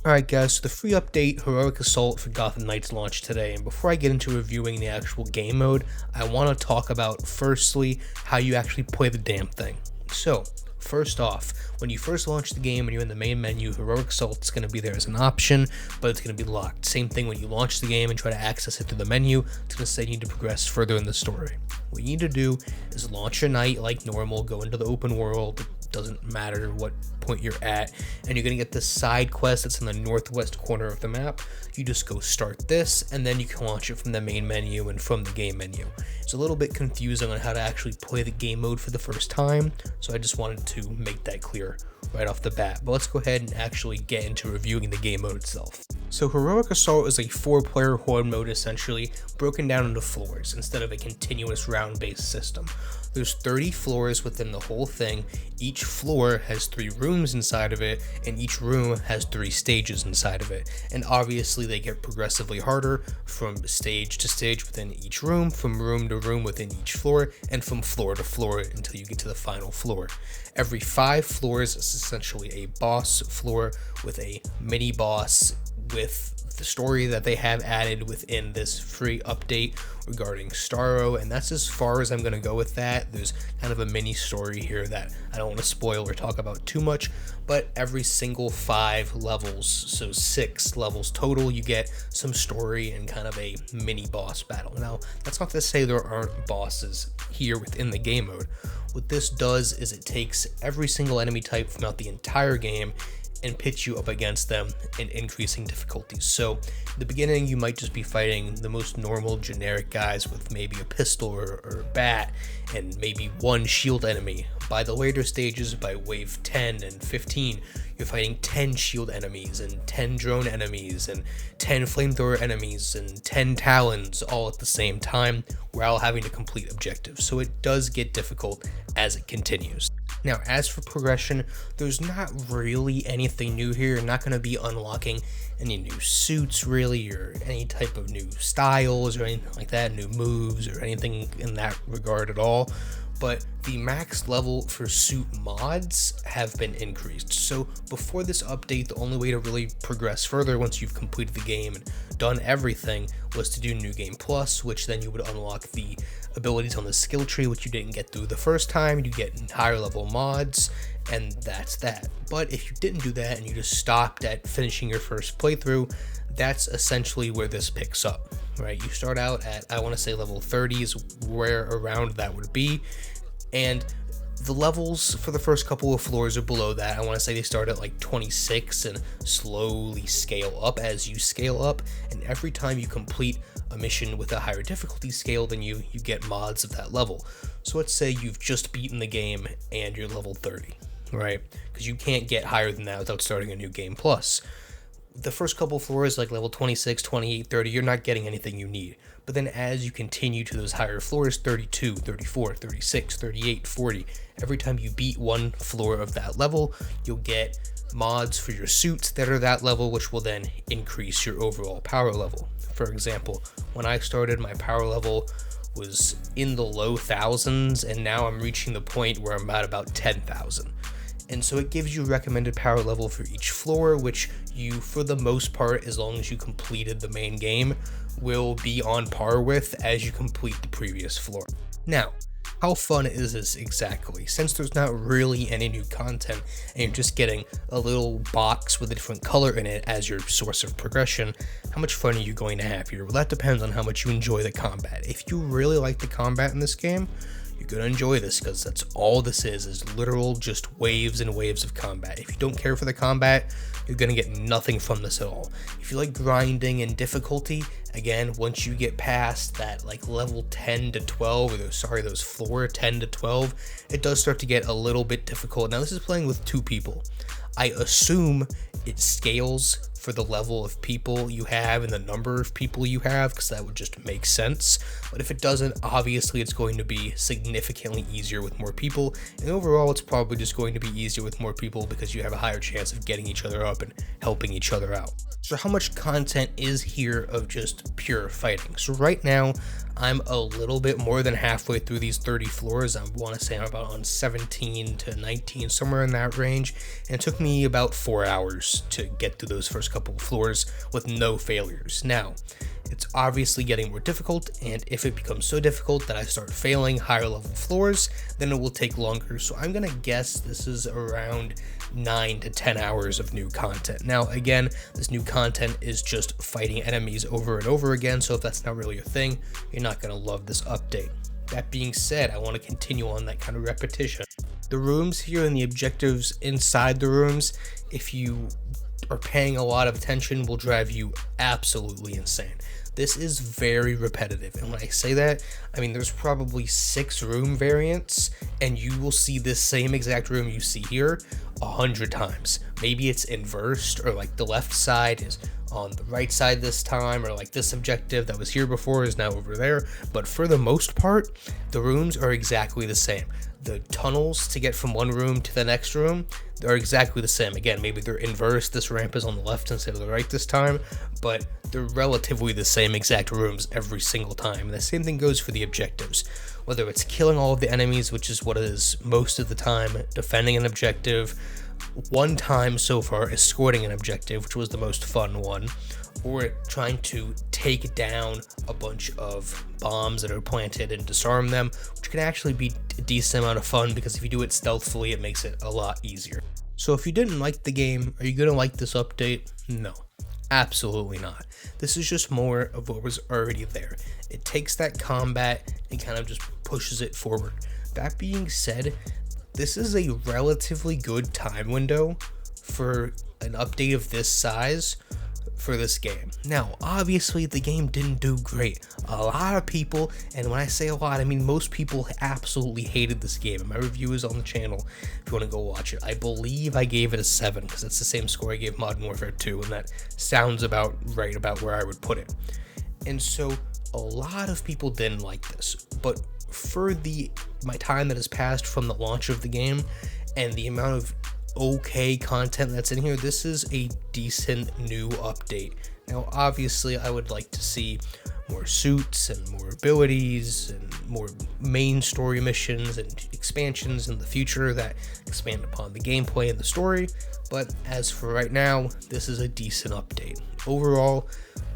Alright guys, so the free update Heroic Assault for Gotham Knights launched today, and before I get into reviewing the actual game mode, I want to talk about firstly how you actually play the damn thing. So, first off, when you first launch the game and you're in the main menu, Heroic Assault is going to be there as an option, but it's going to be locked. Same thing when you launch the game and try to access it through the menu, it's going to say you need to progress further in the story. What you need to do is launch your knight like normal, go into the open world, it doesn't matter what point you're at, and you're going to get this side quest that's in the northwest corner of the map. You just go start this, and then you can launch it from the main menu and from the game menu. It's a little bit confusing on how to actually play the game mode for the first time, so I just wanted to make that clear right off the bat. But let's go ahead and actually get into reviewing the game mode itself. So Heroic Assault is a 4-player horde mode essentially, broken down into floors instead of a continuous round-based system. There's 30 floors within the whole thing. Each floor has 3 rooms inside of it, and each room has 3 stages inside of it. And obviously they get progressively harder from stage to stage within each room, from room to room within each floor, and from floor to floor until you get to the final floor. Every 5 floors is essentially a boss floor with a mini boss with the story that they have added within this free update regarding Starro, and that's as far as I'm going to go with that. There's kind of a mini story here that I don't want to spoil or talk about too much, but every single 5 levels, so 6 levels total, you get some story and kind of a mini boss battle. Now, that's not to say there aren't bosses here within the game mode. What this does is it takes every single enemy type throughout the entire game and pits you up against them in increasing difficulties. So in the beginning you might just be fighting the most normal generic guys with maybe a pistol or a bat and maybe 1 shield enemy. By the later stages, by wave 10 and 15, you're fighting 10 shield enemies and 10 drone enemies and 10 flamethrower enemies and 10 talons all at the same time, while having to complete objectives. So it does get difficult as it continues. Now, as for progression, there's not really anything new here. You're not going to be unlocking any new suits, really, or any type of new styles or anything like that, new moves or anything in that regard at all. But the max level for suit mods have been increased. So before this update, the only way to really progress further once you've completed the game and done everything was to do New Game Plus, which then you would unlock the abilities on the skill tree, which you didn't get through the first time. You get higher level mods, and that's that. But if you didn't do that and you just stopped at finishing your first playthrough, that's essentially where this picks up, right? You start out at, I want to say level 30 is where around that would be, and the levels for the first couple of floors are below that. I want to say they start at like 26 and slowly scale up as you scale up, and every time you complete a mission with a higher difficulty scale than you get mods of that level. So let's say you've just beaten the game and you're level 30, right? Because you can't get higher than that without starting a New Game Plus. The first couple floors, like level 26, 28, 30, you're not getting anything you need. But then as you continue to those higher floors, 32, 34, 36, 38, 40, every time you beat one floor of that level, you'll get mods for your suits that are that level, which will then increase your overall power level. For example, when I started, my power level was in the low thousands, and now I'm reaching the point where I'm at about 10,000. And so it gives you recommended power level for each floor, which you, for the most part, as long as you completed the main game, will be on par with as you complete the previous floor. Now, how fun is this exactly? Since there's not really any new content and you're just getting a little box with a different color in it as your source of progression, how much fun are you going to have here? Well, that depends on how much you enjoy the combat. If you really like the combat in this game, you're going to enjoy this, because that's all this is literal just waves and waves of combat. If you don't care for the combat, you're going to get nothing from this at all. If you like grinding and difficulty, again, once you get past that like level 10 to 12, or those floor 10 to 12, it does start to get a little bit difficult. Now this is playing with 2 people. I assume it scales for the level of people you have and the number of people you have, because that would just make sense. But if it doesn't, obviously it's going to be significantly easier with more people, and overall it's probably just going to be easier with more people because you have a higher chance of getting each other up and helping each other out. So how much content is here of just pure fighting? So right now I'm a little bit more than halfway through these 30 floors. I want to say I'm about on 17 to 19, somewhere in that range, and it took me about 4 hours to get through those first couple of floors with no failures. Now, it's obviously getting more difficult, and if it becomes so difficult that I start failing higher level floors, then it will take longer. So I'm gonna guess this is around 9 to 10 hours of new content. Now, again, this new content is just fighting enemies over and over again, so if that's not really your thing, you're not gonna love this update. That being said, I want to continue on that kind of repetition. The rooms here and the objectives inside the rooms, if you are paying a lot of attention, will drive you absolutely insane. This is very repetitive, and when I say that, I mean there's probably 6 room variants, and you will see this same exact room you see here 100 times. Maybe it's inversed, or like the left side is on the right side this time, or like this objective that was here before is now over there, but for the most part, the rooms are exactly the same. The tunnels to get from one room to the next room are exactly the same. Again, maybe they're inverse, this ramp is on the left instead of the right this time, but they're relatively the same exact rooms every single time. And the same thing goes for the objectives. Whether it's killing all of the enemies, which is what it is most of the time, defending an objective, one time so far escorting an objective, which was the most fun one, or trying to take down a bunch of bombs that are planted and disarm them, which can actually be a decent amount of fun because if you do it stealthily, it makes it a lot easier. So if you didn't like the game, are you going to like this update? No, absolutely not. This is just more of what was already there. It takes that combat and kind of just pushes it forward. That being said, this is a relatively good time window for an update of this size for this game. Now, obviously, the game didn't do great. A lot of people, and when I say a lot, I mean most people absolutely hated this game. And my review is on the channel if you want to go watch it. I believe I gave it a 7 because it's the same score I gave Modern Warfare 2, and that sounds about right about where I would put it. And so a lot of people didn't like this, but for my time that has passed from the launch of the game and the amount of okay content that's in here, this is a decent new update. Now, obviously, I would like to see more suits and more abilities and more main story missions and expansions in the future that expand upon the gameplay and the story, but as for right now, this is a decent update. Overall,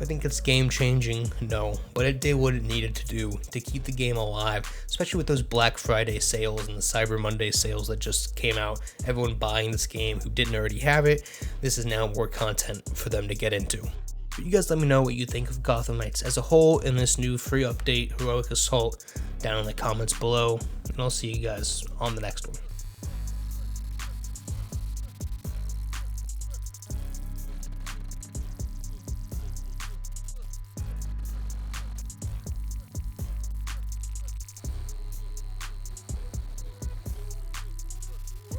I think it's game changing, no, but it did what it needed to do to keep the game alive, especially with those Black Friday sales and the Cyber Monday sales that just came out. Everyone buying this game who didn't already have it, this is now more content for them to get into. But you guys let me know what you think of Gotham Knights as a whole in this new free update, Heroic Assault, down in the comments below, and I'll see you guys on the next one.